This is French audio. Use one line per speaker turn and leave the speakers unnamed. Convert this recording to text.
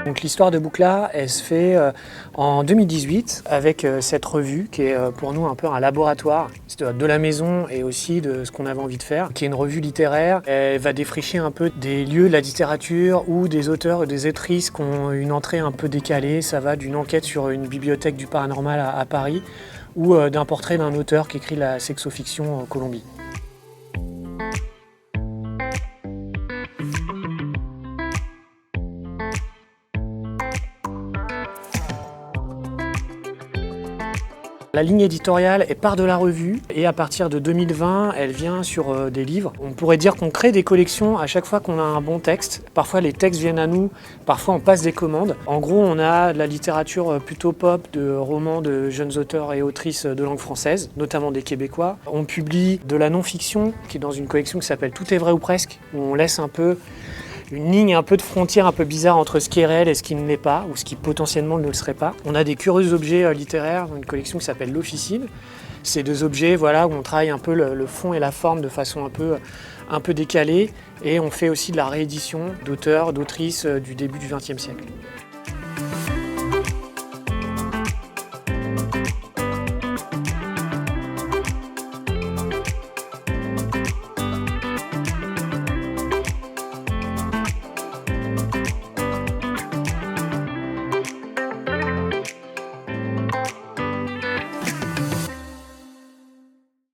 Donc l'histoire de Boucla, elle se fait en 2018 avec cette revue qui est pour nous un peu un laboratoire de la maison et aussi de ce qu'on avait envie de faire, qui est une revue littéraire. Elle va défricher un peu des lieux de la littérature ou des auteurs et des autrices qui ont une entrée un peu décalée. Ça va d'une enquête sur une bibliothèque du paranormal à Paris ou d'un portrait d'un auteur qui écrit la sexofiction en Colombie. La ligne éditoriale, elle part de la revue et à partir de 2020, elle vient sur des livres. On pourrait dire qu'on crée des collections à chaque fois qu'on a un bon texte. Parfois les textes viennent à nous, parfois on passe des commandes. En gros, on a de la littérature plutôt pop, de romans de jeunes auteurs et autrices de langue française, notamment des Québécois. On publie de la non-fiction qui est dans une collection qui s'appelle Tout est vrai ou presque, où on laisse un peu une ligne un peu de frontière un peu bizarre entre ce qui est réel et ce qui ne l'est pas, ou ce qui potentiellement ne le serait pas. On a des curieux objets littéraires dans une collection qui s'appelle l'Officine. C'est deux objets où on travaille un peu le fond et la forme de façon un peu décalée, et on fait aussi de la réédition d'auteurs, d'autrices du début du XXe siècle.